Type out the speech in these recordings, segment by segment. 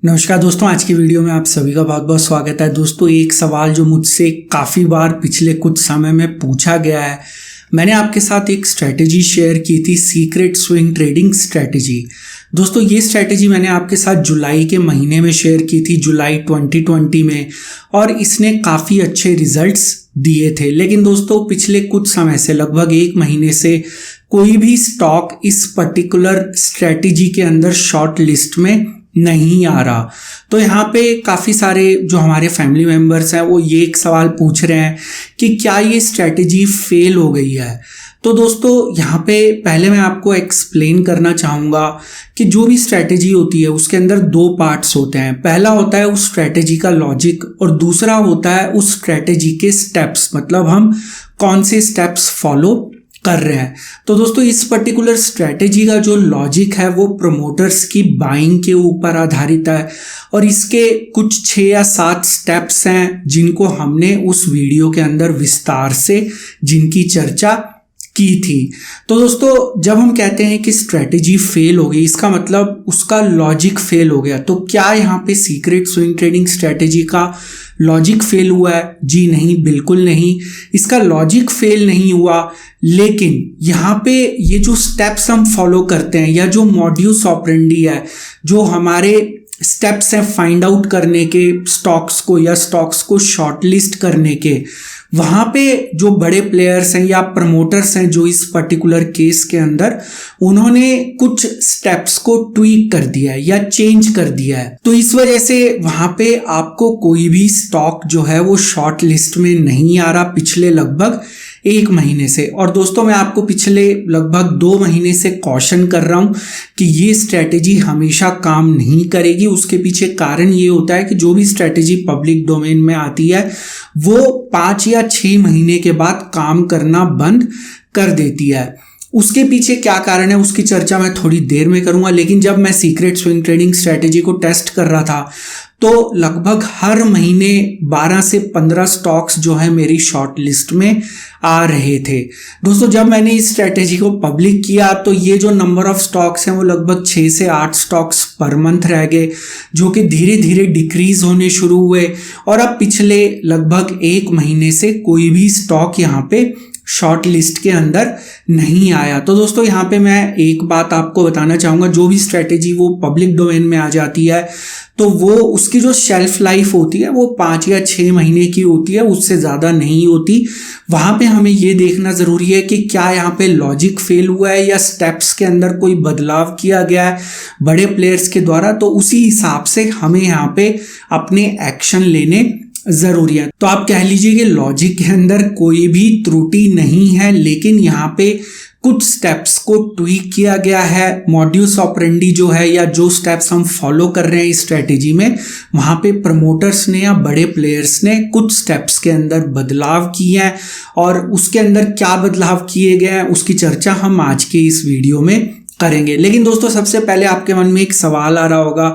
नमस्कार दोस्तों, आज की वीडियो में आप सभी का बहुत बहुत स्वागत है। दोस्तों, एक सवाल जो मुझसे काफ़ी बार पिछले कुछ समय में पूछा गया है, मैंने आपके साथ एक स्ट्रैटेजी शेयर की थी, सीक्रेट स्विंग ट्रेडिंग स्ट्रैटेजी। दोस्तों, ये स्ट्रैटेजी मैंने आपके साथ जुलाई के महीने में शेयर की थी, जुलाई 2020 में, और इसने काफ़ी अच्छे रिजल्ट्स दिए थे। लेकिन दोस्तों, पिछले कुछ समय से, लगभग एक महीने से, कोई भी स्टॉक इस पर्टिकुलर स्ट्रैटेजी के अंदर शॉर्ट लिस्ट में नहीं आ रहा। तो यहाँ पे काफ़ी सारे जो हमारे फैमिली मेम्बर्स हैं वो ये एक सवाल पूछ रहे हैं कि क्या ये स्ट्रैटेजी फेल हो गई है। तो दोस्तों, यहाँ पे पहले मैं आपको एक्सप्लेन करना चाहूँगा कि जो भी स्ट्रैटेजी होती है उसके अंदर दो पार्ट्स होते हैं। पहला होता है उस स्ट्रैटेजी का लॉजिक और दूसरा होता है उस स्ट्रैटेजी के स्टेप्स, मतलब हम कौन से स्टेप्स फॉलो कर रहे हैं। तो दोस्तों, इस पर्टिकुलर स्ट्रैटेजी का जो लॉजिक है वो प्रमोटर्स की बाइंग के ऊपर आधारित है और इसके कुछ 6 या 7 स्टेप्स हैं जिनको हमने उस वीडियो के अंदर विस्तार से जिनकी चर्चा की थी। तो दोस्तों, जब हम कहते हैं कि स्ट्रैटेजी फेल हो गई, इसका मतलब उसका लॉजिक फेल हो गया। तो क्या यहाँ पे सीक्रेट स्विंग ट्रेडिंग स्ट्रैटेजी का लॉजिक फेल हुआ है? जी नहीं, बिल्कुल नहीं, इसका लॉजिक फेल नहीं हुआ। लेकिन यहाँ पे ये जो स्टेप्स हम फॉलो करते हैं या जो मॉड्यूस ऑपरेंडी है, जो हमारे स्टेप्स हैं फाइंड आउट करने के स्टॉक्स को या स्टॉक्स को शॉर्टलिस्ट करने के, वहाँ पे जो बड़े प्लेयर्स हैं या प्रमोटर्स हैं जो इस पर्टिकुलर केस के अंदर, उन्होंने कुछ स्टेप्स को ट्वीक कर दिया है या चेंज कर दिया है। तो इस वजह से वहाँ पे आपको कोई भी स्टॉक जो है वो शॉर्ट लिस्ट में नहीं आ रहा पिछले लगभग एक महीने से। और दोस्तों, मैं आपको पिछले लगभग 2 महीने से कॉशन कर रहा हूं कि ये स्ट्रैटेजी हमेशा काम नहीं करेगी। उसके पीछे कारण ये होता है कि जो भी स्ट्रैटेजी पब्लिक डोमेन में आती है वो 5 या 6 महीने के बाद काम करना बंद कर देती है। उसके पीछे क्या कारण है उसकी चर्चा मैं थोड़ी देर में करूंगा। लेकिन जब मैं सीक्रेट स्विंग ट्रेडिंग स्ट्रैटेजी को टेस्ट कर रहा था तो लगभग हर महीने 12 से 15 स्टॉक्स जो है मेरी शॉर्ट लिस्ट में आ रहे थे। दोस्तों, जब मैंने इस स्ट्रैटेजी को पब्लिक किया तो ये जो नंबर ऑफ स्टॉक्स हैं वो लगभग 6 से 8 स्टॉक्स पर मंथ रह गए, जो कि धीरे धीरे डिक्रीज होने शुरू हुए और अब पिछले लगभग 1 महीने से कोई भी स्टॉक यहाँ पे शॉर्ट लिस्ट के अंदर नहीं आया। तो दोस्तों, यहाँ पे मैं एक बात आपको बताना चाहूँगा, जो भी स्ट्रैटेजी वो पब्लिक डोमेन में आ जाती है तो वो उसकी जो शेल्फ लाइफ होती है वो 5 या 6 महीने की होती है, उससे ज़्यादा नहीं होती। वहाँ पे हमें ये देखना ज़रूरी है कि क्या यहाँ पे लॉजिक फेल हुआ है या स्टेप्स के अंदर कोई बदलाव किया गया है बड़े प्लेयर्स के द्वारा, तो उसी हिसाब से हमें यहाँ पे अपने एक्शन लेने ज़रूरी है। तो आप कह लीजिए कि लॉजिक के अंदर कोई भी त्रुटि नहीं है, लेकिन यहाँ पे कुछ स्टेप्स को ट्वीक किया गया है। मॉड्यूस ऑपरेंडी जो है या जो स्टेप्स हम फॉलो कर रहे हैं इस स्ट्रैटेजी में, वहाँ पे प्रमोटर्स ने या बड़े प्लेयर्स ने कुछ स्टेप्स के अंदर बदलाव किए हैं और उसके अंदर क्या बदलाव किए गए हैं उसकी चर्चा हम आज के इस वीडियो में करेंगे। लेकिन दोस्तों, सबसे पहले आपके मन में एक सवाल आ रहा होगा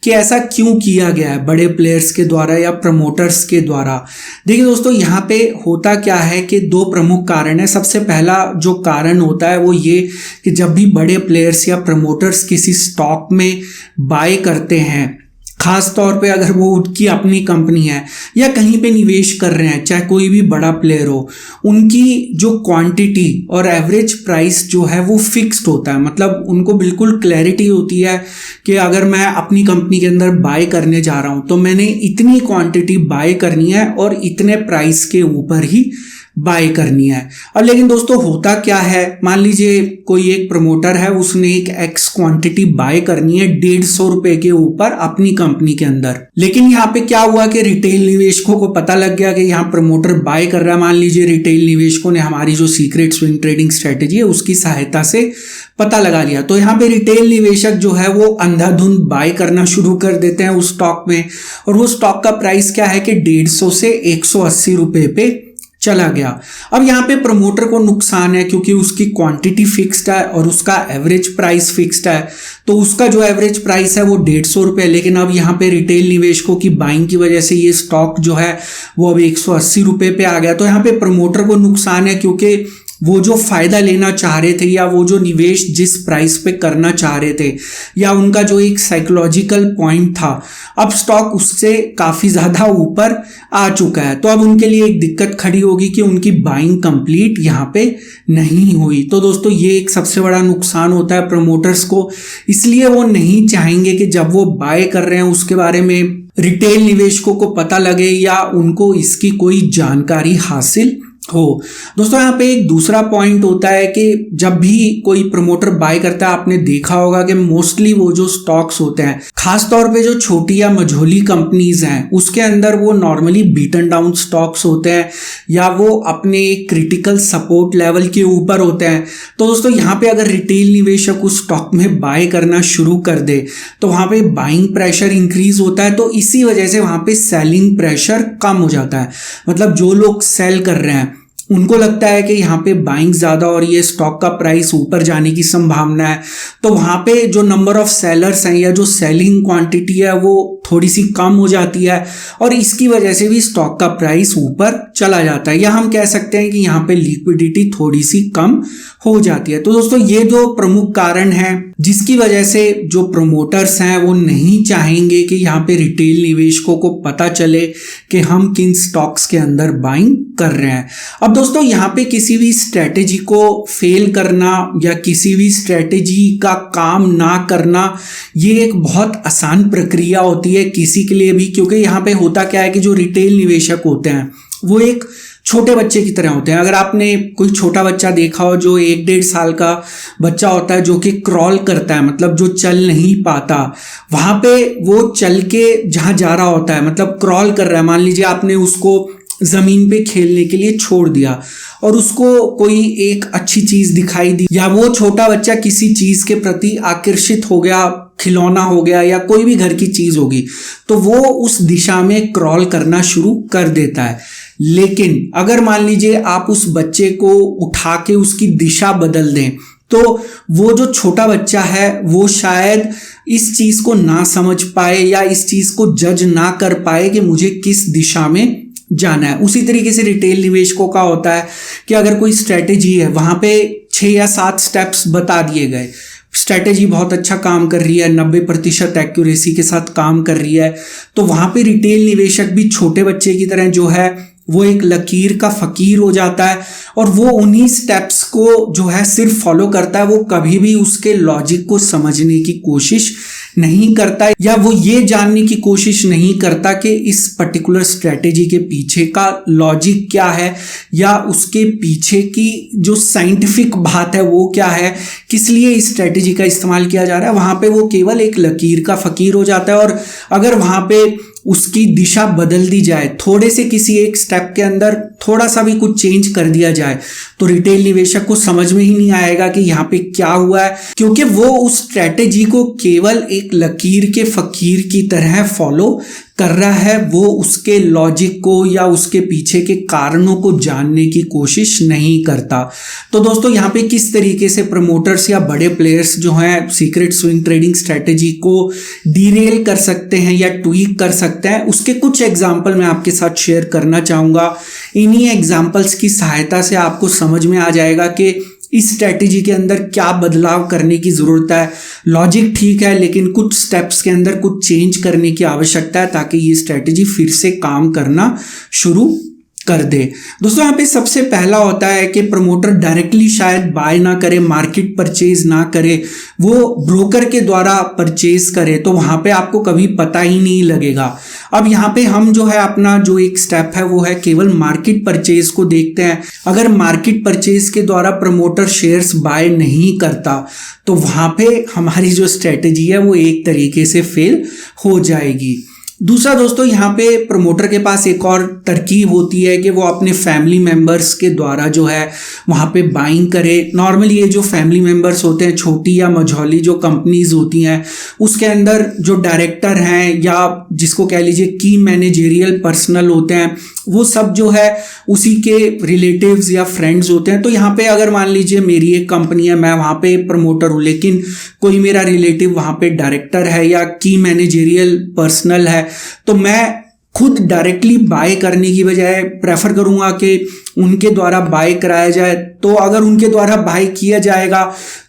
कि ऐसा क्यों किया गया है बड़े प्लेयर्स के द्वारा या प्रमोटर्स के द्वारा। देखिए दोस्तों, यहाँ पे होता क्या है कि 2 प्रमुख कारण है। सबसे पहला जो कारण होता है वो ये कि जब भी बड़े प्लेयर्स या प्रमोटर्स किसी स्टॉक में बाय करते हैं, खास तौर पे अगर वो उनकी अपनी कंपनी है या कहीं पे निवेश कर रहे हैं, चाहे कोई भी बड़ा प्लेयर हो, उनकी जो क्वांटिटी और एवरेज प्राइस जो है वो फिक्स्ड होता है। मतलब उनको बिल्कुल क्लैरिटी होती है कि अगर मैं अपनी कंपनी के अंदर बाय करने जा रहा हूँ तो मैंने इतनी क्वांटिटी बाय करनी है और इतने प्राइस के ऊपर ही बाय करनी है। और लेकिन दोस्तों, होता क्या है, मान लीजिए कोई एक प्रमोटर है, उसने एक एक्स क्वांटिटी बाय करनी है 150 रुपए के ऊपर अपनी कंपनी के अंदर। लेकिन यहाँ पे क्या हुआ कि रिटेल निवेशकों को पता लग गया कि यहाँ प्रमोटर बाय कर रहा है। मान लीजिए रिटेल निवेशकों ने हमारी जो सीक्रेट स्विंग ट्रेडिंग स्ट्रैटेजी है उसकी सहायता से पता लगा लिया। तो यहाँ पे रिटेल निवेशक जो है वो अंधाधुंध बाय करना शुरू कर देते हैं उस स्टॉक में, और वो स्टॉक का प्राइस क्या है कि 150 से 180 रुपए पे चला गया। अब यहाँ पे प्रमोटर को नुकसान है क्योंकि उसकी क्वांटिटी फिक्स्ड है और उसका एवरेज प्राइस फिक्स्ड है। तो उसका जो एवरेज प्राइस है वो 150 रुपये, लेकिन अब यहाँ पे रिटेल निवेशकों की बाइंग की वजह से ये स्टॉक जो है वो अब 180 रुपये पे आ गया। तो यहाँ पे प्रमोटर को नुकसान है क्योंकि वो जो फायदा लेना चाह रहे थे या वो जो निवेश जिस प्राइस पे करना चाह रहे थे या उनका जो एक साइकोलॉजिकल पॉइंट था, अब स्टॉक उससे काफ़ी ज़्यादा ऊपर आ चुका है। तो अब उनके लिए एक दिक्कत खड़ी होगी कि उनकी बाइंग कंप्लीट यहाँ पे नहीं हुई। तो दोस्तों ये एक सबसे बड़ा नुकसान होता है प्रमोटर्स को, इसलिए वो नहीं चाहेंगे कि जब वो बाय कर रहे हैं उसके बारे में रिटेल निवेशकों को पता लगे या उनको इसकी कोई जानकारी हासिल हो। दोस्तों यहाँ पे एक दूसरा पॉइंट होता है कि जब भी कोई प्रमोटर बाय करता है, आपने देखा होगा कि मोस्टली वो जो स्टॉक्स होते हैं, खास तौर पे जो छोटी या मझोली कंपनीज हैं, उसके अंदर वो नॉर्मली बीटन डाउन स्टॉक्स होते हैं या वो अपने क्रिटिकल सपोर्ट लेवल के ऊपर होते हैं। तो दोस्तों यहाँ पे अगर रिटेल निवेशक उस स्टॉक में बाय करना शुरू कर दे तो वहाँ पे बाइंग प्रेशर इंक्रीज होता है, तो इसी वजह से वहाँ पे सेलिंग प्रेशर कम हो जाता है। मतलब जो लोग सेल कर रहे हैं उनको लगता है कि यहाँ पे बाइंग ज़्यादा और ये स्टॉक का प्राइस ऊपर जाने की संभावना है, तो वहाँ पे जो नंबर ऑफ सेलर्स हैं या जो सेलिंग क्वांटिटी है वो थोड़ी सी कम हो जाती है और इसकी वजह से भी स्टॉक का प्राइस ऊपर चला जाता है, या हम कह सकते हैं कि यहाँ पे लिक्विडिटी थोड़ी सी कम हो जाती है। तो दोस्तों ये जो प्रमुख कारण है जिसकी वजह से जो प्रमोटर्स हैं वो नहीं चाहेंगे कि यहाँ पे रिटेल निवेशकों को पता चले कि हम किन स्टॉक्स के अंदर बाइंग कर रहे हैं। अब दोस्तों यहाँ पे किसी भी स्ट्रेटेजी को फेल करना या किसी भी स्ट्रेटेजी का काम ना करना ये एक बहुत आसान प्रक्रिया होती है किसी के लिए भी, क्योंकि यहाँ पे होता क्या है कि जो रिटेल निवेशक होते हैं वो एक छोटे बच्चे की तरह होते हैं। अगर आपने कोई छोटा बच्चा देखा हो जो 1-1.5 साल का बच्चा होता है जो कि क्रॉल करता है, मतलब जो चल नहीं पाता, वहाँ पे वो चल के जहाँ जा रहा होता है, मतलब क्रॉल कर रहा है, मान लीजिए आपने उसको ज़मीन पे खेलने के लिए छोड़ दिया और उसको कोई एक अच्छी चीज़ दिखाई दी या वो छोटा बच्चा किसी चीज़ के प्रति आकर्षित हो गया, खिलौना हो गया या कोई भी घर की चीज़ होगी, तो वो उस दिशा में क्रॉल करना शुरू कर देता है। लेकिन अगर मान लीजिए आप उस बच्चे को उठा के उसकी दिशा बदल दें तो वो जो छोटा बच्चा है वो शायद इस चीज़ को ना समझ पाए या इस चीज़ को जज ना कर पाए कि मुझे किस दिशा में जाना है। उसी तरीके से रिटेल निवेशकों का होता है कि अगर कोई स्ट्रेटेजी है, वहाँ पे 6 या 7 स्टेप्स बता दिए गए, स्ट्रेटेजी बहुत अच्छा काम कर रही है, 90% एक्यूरेसी के साथ काम कर रही है, तो वहाँ पे रिटेल निवेशक भी छोटे बच्चे की तरह जो है वो एक लकीर का फकीर हो जाता है और वो उन्हीं स्टेप्स को जो है सिर्फ फॉलो करता है। वो कभी भी उसके लॉजिक को समझने की कोशिश नहीं करता या वो ये जानने की कोशिश नहीं करता कि इस पर्टिकुलर स्ट्रेटेजी के पीछे का लॉजिक क्या है या उसके पीछे की जो साइंटिफिक बात है वो क्या है, किस लिए इस स्ट्रेटेजी का इस्तेमाल किया जा रहा है। वहाँ पे वो केवल एक लकीर का फकीर हो जाता है और अगर वहाँ पे उसकी दिशा बदल दी जाए, थोड़े से किसी एक स्टेप के अंदर थोड़ा सा भी कुछ चेंज कर दिया जाए, तो रिटेल निवेशक को समझ में ही नहीं आएगा कि यहाँ पे क्या हुआ है, क्योंकि वो उस स्ट्रेटेजी को केवल एक लकीर के फकीर की तरह फॉलो कर रहा है। वो उसके लॉजिक को या उसके पीछे के कारणों को जानने की कोशिश नहीं करता। तो दोस्तों यहाँ पे किस तरीके से प्रमोटर्स या बड़े प्लेयर्स जो हैं सीक्रेट स्विंग ट्रेडिंग स्ट्रेटेजी को डीरेल कर सकते हैं या ट्वीक कर सकते हैं, उसके कुछ एग्जाम्पल मैं आपके साथ शेयर करना चाहूँगा। इन्हीं एग्जाम्पल्स की सहायता से आपको समझ में आ जाएगा कि इस स्ट्रेटेजी के अंदर क्या बदलाव करने की ज़रूरत है। लॉजिक ठीक है लेकिन कुछ स्टेप्स के अंदर कुछ चेंज करने की आवश्यकता है ताकि ये स्ट्रेटेजी फिर से काम करना शुरू कर दे। दोस्तों यहाँ पे सबसे पहला होता है कि प्रमोटर डायरेक्टली शायद बाय ना करे, मार्केट परचेज ना करे, वो ब्रोकर के द्वारा परचेज करे, तो वहाँ पे आपको कभी पता ही नहीं लगेगा। अब यहाँ पे हम जो है अपना जो एक स्टेप है वो है केवल मार्केट परचेज को देखते हैं। अगर मार्केट परचेज के द्वारा प्रमोटर शेयर्स बाय नहीं करता तो वहाँ पे हमारी जो स्ट्रेटेजी है वो एक तरीके से फेल हो जाएगी। दूसरा दोस्तों यहाँ पे प्रमोटर के पास एक और तरकीब होती है कि वो अपने फैमिली मेंबर्स के द्वारा जो है वहाँ पे बाइंग करे। नॉर्मली ये जो फैमिली मेंबर्स होते हैं, छोटी या मझौली जो कंपनीज होती हैं, उसके अंदर जो डायरेक्टर हैं या जिसको कह लीजिए की मैनेजेरियल पर्सनल होते हैं, वो सब जो है उसी के रिलेटिव्स या फ्रेंड्स होते हैं। तो यहाँ पे अगर मान लीजिए मेरी एक कंपनी है, मैं वहाँ पे प्रमोटर हूँ, लेकिन कोई मेरा रिलेटिव वहाँ पे डायरेक्टर है या की मैनेजेरियल पर्सनल है, तो मैं खुद डायरेक्टली बाय करने की बजाय प्रेफर करूंगा कि उनके द्वारा बाय कराया जाए। तो अगर उनके द्वारा बाय किया जाएगा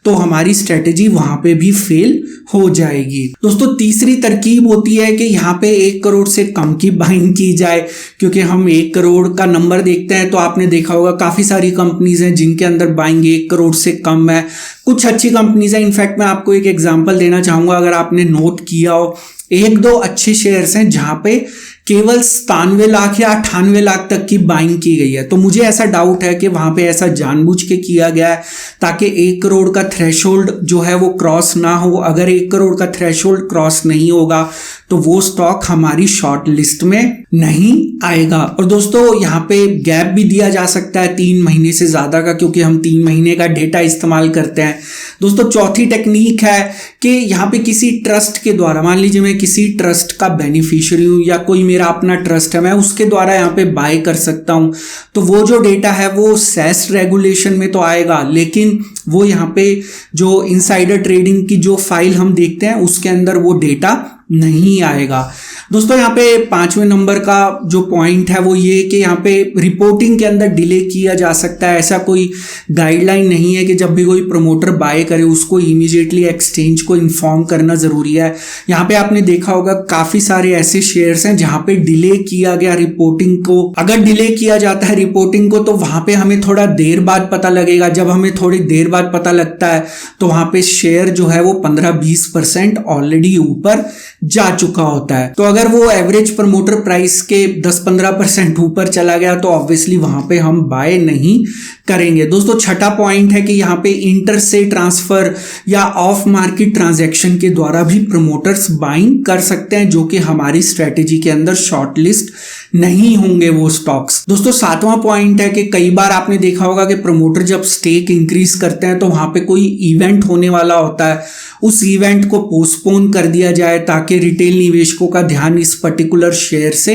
तो हमारी स्ट्रेटेजी वहां पे भी फेल हो जाएगी। दोस्तों तीसरी तरकीब होती है कि यहाँ पे 1 करोड़ से कम की बाइंग की जाए, क्योंकि हम 1 करोड़ का नंबर देखते हैं तो आपने देखा होगा काफी सारी कंपनीज हैं जिनके अंदर बाइंग 1 करोड़ से कम है। कुछ अच्छी कंपनीज हैं, इनफैक्ट मैं आपको एक एग्जांपल देना चाहूंगा, अगर आपने नोट किया हो 1-2 अच्छे शेयर्स हैं जहां पे केवल 97 लाख या 98 लाख तक की बाइंग की गई है। तो मुझे ऐसा डाउट है कि वहां पे ऐसा जानबूझ के किया गया है ताकि 1 करोड़ का थ्रेशोल्ड जो है वो क्रॉस ना हो। अगर 1 करोड़ का थ्रेशोल्ड क्रॉस नहीं होगा तो वो स्टॉक हमारी शॉर्ट लिस्ट में नहीं आएगा। और दोस्तों यहाँ पे गैप भी दिया जा सकता है 3 महीने से ज्यादा का, क्योंकि हम 3 महीने का डेटा इस्तेमाल करते हैं। दोस्तों चौथी टेक्निक है कि यहाँ पे किसी ट्रस्ट के द्वारा, मान लीजिए मैं किसी ट्रस्ट का बेनिफिशियरी हूं या कोई मेरा अपना ट्रस्ट है, मैं उसके द्वारा यहाँ पे बाय कर सकता हूं। तो वो जो डेटा है वो सेस रेगुलेशन में तो आएगा, लेकिन वो यहाँ पे जो इनसाइडर ट्रेडिंग की जो फाइल हम देखते हैं उसके अंदर वो डेटा नहीं आएगा। दोस्तों यहाँ पे 5वें नंबर का जो पॉइंट है वो ये कि यहाँ पे रिपोर्टिंग के अंदर डिले किया जा सकता है। ऐसा कोई गाइडलाइन नहीं है कि जब भी कोई प्रमोटर बाय करे उसको इमीडिएटली एक्सचेंज को इन्फॉर्म करना जरूरी है। यहाँ पे आपने देखा होगा काफी सारे ऐसे शेयर्स हैं जहां पे डिले किया गया रिपोर्टिंग को। अगर डिले किया जाता है रिपोर्टिंग को तो वहां पे हमें थोड़ा देर बाद पता लगेगा। जब हमें थोड़ी देर बाद पता लगता है तो वहां पे शेयर जो है वो 15-20% ऑलरेडी ऊपर जा चुका होता है। तो अगर वो एवरेज प्रमोटर प्राइस के 10-15% ऊपर चला गया तो ऑब्वियसली वहां पे हम बाय नहीं करेंगे। दोस्तों छठा पॉइंट है कि यहाँ पे इंटर से ट्रांसफर या ऑफ मार्केट ट्रांजैक्शन के द्वारा भी प्रमोटर्स बाइंग कर सकते हैं, जो कि हमारी स्ट्रेटेजी के अंदर शॉर्ट लिस्ट नहीं होंगे वो स्टॉक्स। दोस्तों 7वां पॉइंट है कि कई बार आपने देखा होगा कि प्रमोटर जब स्टेक इंक्रीज करते हैं तो वहां पे कोई इवेंट होने वाला होता है, उस इवेंट को पोस्टपोन कर दिया जाए ताकि रिटेल निवेशकों का ध्यान इस पर्टिकुलर शेयर से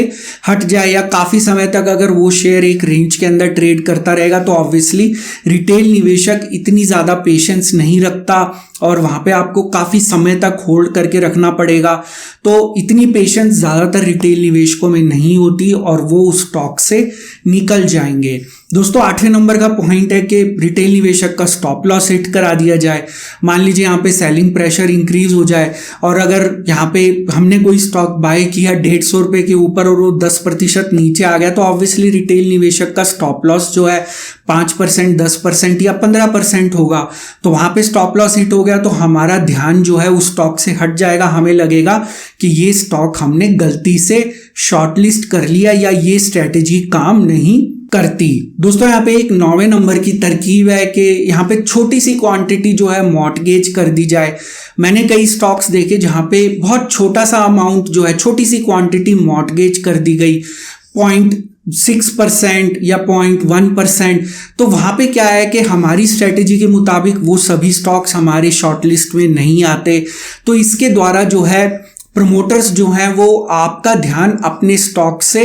हट जाए। या काफी समय तक अगर वो शेयर एक रेंज के अंदर ट्रेड करता रहेगा तो ऑब्वियसली रिटेल निवेशक इतनी ज्यादा पेशेंस नहीं रखता और वहां पे आपको काफी समय तक होल्ड करके रखना पड़ेगा। तो इतनी पेशेंस ज्यादातर रिटेल निवेशकों में नहीं होती और वो उस स्टॉक से निकल जाएंगे। दोस्तों 8वें नंबर का पॉइंट है कि रिटेल निवेशक का स्टॉप लॉस हिट करा दिया जाए। मान लीजिए यहाँ पे सेलिंग प्रेशर इंक्रीज हो जाए और अगर यहाँ पे हमने कोई स्टॉक बाय किया 150 रुपए के ऊपर और वो 10% नीचे आ गया तो ऑब्वियसली रिटेल निवेशक का स्टॉप लॉस जो है 5%, 10% या 15% होगा। तो वहां पे स्टॉप लॉस हिट हो गया तो हमारा ध्यान जो है उस स्टॉक से हट जाएगा। हमें लगेगा कि ये स्टॉक हमने गलती से शॉर्टलिस्ट कर लिया या ये स्ट्रेटेजी काम नहीं करती। दोस्तों यहाँ पे एक 9वें नंबर की तरकीब है कि यहाँ पे छोटी सी क्वांटिटी जो है मॉर्टगेज कर दी जाए। मैंने कई स्टॉक्स देखे जहां पे बहुत छोटा सा अमाउंट जो है, छोटी सी क्वांटिटी मॉर्टगेज कर दी गई 0.6% या 0.1%। तो वहां पे क्या है कि हमारी स्ट्रेटेजी के मुताबिक वो सभी स्टॉक्स हमारे शॉर्टलिस्ट में नहीं आते। तो इसके द्वारा जो है प्रमोटर्स जो हैं वो आपका ध्यान अपने स्टॉक से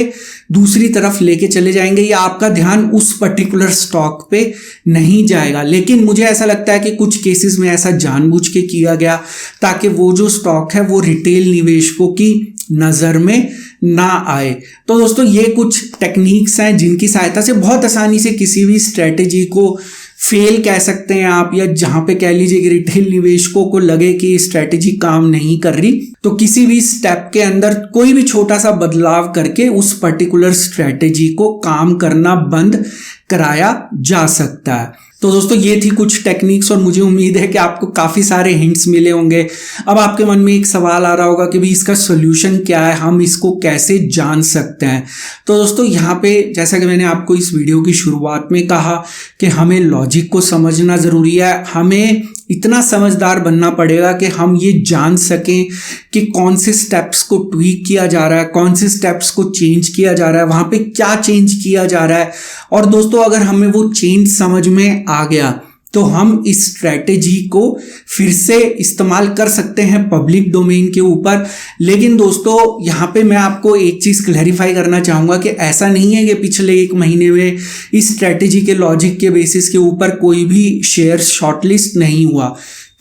दूसरी तरफ लेके चले जाएंगे या आपका ध्यान उस पर्टिकुलर स्टॉक पे नहीं जाएगा। लेकिन मुझे ऐसा लगता है कि कुछ केसेस में ऐसा जानबूझ के किया गया ताकि वो जो स्टॉक है वो रिटेल निवेशकों की नज़र में ना आए। तो दोस्तों ये कुछ टेक्निक्स हैं जिनकी सहायता से बहुत आसानी से किसी भी स्ट्रेटेजी को फेल कह सकते हैं आप, या जहां पे कह लीजिए कि रिटेल निवेशकों को लगे कि स्ट्रेटेजी काम नहीं कर रही तो किसी भी स्टेप के अंदर कोई भी छोटा सा बदलाव करके उस पर्टिकुलर स्ट्रेटेजी को काम करना बंद कराया जा सकता है। तो दोस्तों ये थी कुछ टेक्निक्स और मुझे उम्मीद है कि आपको काफ़ी सारे हिंट्स मिले होंगे। अब आपके मन में एक सवाल आ रहा होगा कि भाई इसका सोल्यूशन क्या है, हम इसको कैसे जान सकते हैं। तो दोस्तों यहाँ पे जैसा कि मैंने आपको इस वीडियो की शुरुआत में कहा कि हमें लॉजिक को समझना ज़रूरी है। हमें इतना समझदार बनना पड़ेगा कि हम ये जान सकें कि कौन से स्टेप्स को ट्वीक किया जा रहा है, कौन से स्टेप्स को चेंज किया जा रहा है, वहाँ पे क्या चेंज किया जा रहा है। और दोस्तों अगर हमें वो चेंज समझ में आ गया तो हम इस स्ट्रैटेजी को फिर से इस्तेमाल कर सकते हैं पब्लिक डोमेन के ऊपर। लेकिन दोस्तों यहाँ पे मैं आपको एक चीज़ क्लैरिफाई करना चाहूँगा कि ऐसा नहीं है कि पिछले 1 महीने में इस स्ट्रैटेजी के लॉजिक के बेसिस के ऊपर कोई भी शेयर शॉर्टलिस्ट नहीं हुआ।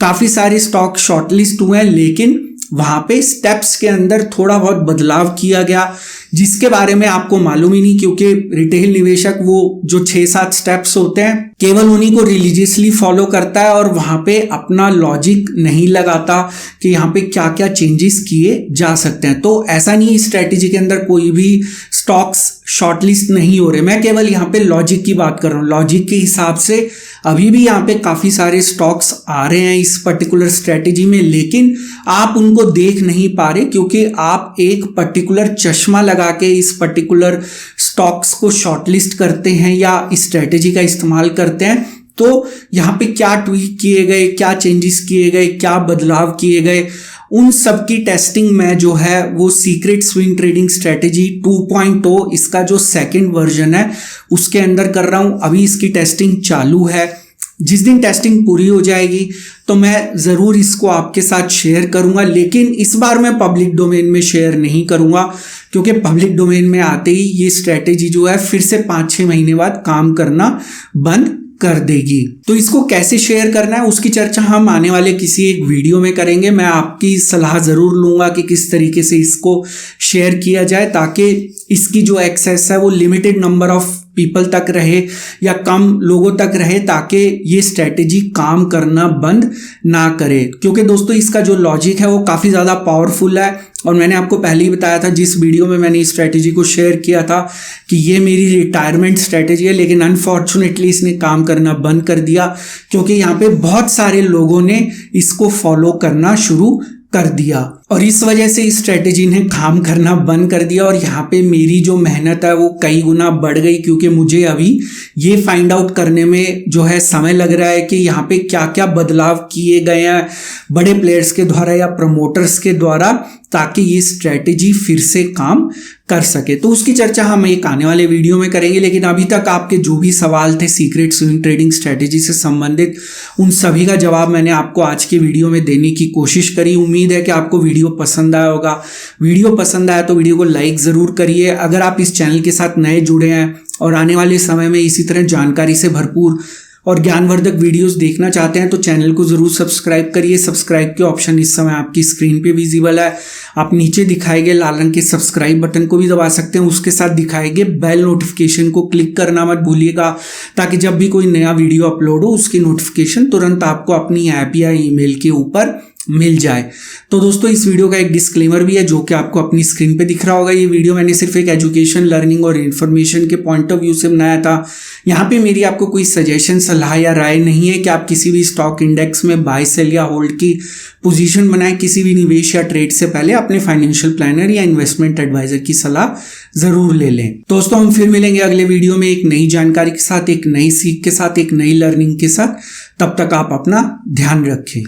काफ़ी सारे स्टॉक शॉर्टलिस्ट हुए हैं लेकिन वहां पे स्टेप्स के अंदर थोड़ा बहुत बदलाव किया गया, जिसके बारे में आपको मालूम ही नहीं, क्योंकि रिटेल निवेशक वो जो 6-7 स्टेप्स होते हैं केवल उन्हीं को रिलीजियसली फॉलो करता है और वहां पे अपना लॉजिक नहीं लगाता कि यहाँ पे क्या क्या चेंजेस किए जा सकते हैं। तो ऐसा नहीं, स्ट्रेटेजी के अंदर कोई भी स्टॉक्स शॉर्टलिस्ट नहीं हो रहे, मैं केवल यहाँ पे लॉजिक की बात कर रहा हूँ। लॉजिक के हिसाब से अभी भी यहाँ पे काफी सारे स्टॉक्स आ रहे हैं इस पर्टिकुलर स्ट्रेटेजी में, लेकिन आप उनको देख नहीं पा रहे क्योंकि आप एक पर्टिकुलर चश्मा लगा के इस पर्टिकुलर स्टॉक्स को शॉर्टलिस्ट करते हैं या इस स्ट्रेटेजी का इस्तेमाल करते हैं। तो यहाँ पे क्या ट्वीक किए गए, क्या चेंजेस किए गए, क्या बदलाव किए गए, उन सब की टेस्टिंग में जो है वो सीक्रेट स्विंग ट्रेडिंग स्ट्रेटेजी 2.0 इसका जो सेकंड वर्जन है उसके अंदर कर रहा हूं। अभी इसकी टेस्टिंग चालू है। जिस दिन टेस्टिंग पूरी हो जाएगी तो मैं ज़रूर इसको आपके साथ शेयर करूंगा, लेकिन इस बार मैं पब्लिक डोमेन में शेयर नहीं करूंगा क्योंकि पब्लिक डोमेन में आते ही ये स्ट्रेटेजी जो है फिर से 5-6 महीने बाद काम करना बंद कर देगी। तो इसको कैसे शेयर करना है उसकी चर्चा हम आने वाले किसी एक वीडियो में करेंगे। मैं आपकी सलाह ज़रूर लूँगा कि किस तरीके से इसको शेयर किया जाए ताकि इसकी जो एक्सेस है वो लिमिटेड नंबर ऑफ पीपल तक रहे या कम लोगों तक रहे, ताकि ये स्ट्रेटेजी काम करना बंद ना करे। क्योंकि दोस्तों इसका जो लॉजिक है वो काफ़ी ज़्यादा पावरफुल है और मैंने आपको पहले ही बताया था जिस वीडियो में मैंने इस स्ट्रेटेजी को शेयर किया था कि ये मेरी रिटायरमेंट स्ट्रेटेजी है, लेकिन अनफॉर्चुनेटली इसने काम करना बंद कर दिया क्योंकि यहाँ पे बहुत सारे लोगों ने इसको फॉलो करना शुरू कर दिया और इस वजह से इस स्ट्रेटेजी ने काम करना बंद कर दिया और यहाँ पे मेरी जो मेहनत है वो कई गुना बढ़ गई, क्योंकि मुझे अभी ये फाइंड आउट करने में जो है समय लग रहा है कि यहाँ पे क्या क्या बदलाव किए गए हैं बड़े प्लेयर्स के द्वारा या प्रमोटर्स के द्वारा, ताकि ये स्ट्रेटेजी फिर से काम कर सके। तो उसकी चर्चा हम एक आने वाले वीडियो में करेंगे, लेकिन अभी तक आपके जो भी सवाल थे सीक्रेट स्विंग ट्रेडिंग स्ट्रेटेजी से संबंधित उन सभी का जवाब मैंने आपको आज के वीडियो में देने की कोशिश करी। उम्मीद है कि आपको वीडियो पसंद आया होगा। वीडियो पसंद आया तो वीडियो को लाइक ज़रूर करिए। अगर आप इस चैनल के साथ नए जुड़े हैं और आने वाले समय में इसी तरह जानकारी से भरपूर और ज्ञानवर्धक वीडियोस देखना चाहते हैं तो चैनल को ज़रूर सब्सक्राइब करिए। सब्सक्राइब के ऑप्शन इस समय आपकी स्क्रीन पे विजिबल है। आप नीचे दिखाए गए लाल रंग के सब्सक्राइब बटन को भी दबा सकते हैं, उसके साथ दिखाए गए बेल नोटिफिकेशन को क्लिक करना मत भूलिएगा, ताकि जब भी कोई नया वीडियो अपलोड हो उसकी नोटिफिकेशन तुरंत आपको अपनी ऐप या ईमेल के ऊपर मिल जाए। तो दोस्तों इस वीडियो का एक डिस्क्लेमर भी है जो कि आपको अपनी स्क्रीन पे दिख रहा होगा। ये वीडियो मैंने सिर्फ एक एजुकेशन, लर्निंग और इन्फॉर्मेशन के पॉइंट ऑफ व्यू से बनाया था। यहाँ पे मेरी आपको कोई सजेशन, सलाह या राय नहीं है कि आप किसी भी स्टॉक इंडेक्स में बाय, सेल या होल्ड की पोजीशन बनाएं। किसी भी निवेश या ट्रेड से पहले अपने फाइनेंशियल प्लानर या इन्वेस्टमेंट एडवाइजर की सलाह जरूर ले लें। दोस्तों हम फिर मिलेंगे अगले वीडियो में एक नई जानकारी के साथ, एक नई सीख के साथ, एक नई लर्निंग के साथ। तब तक आप अपना ध्यान रखें।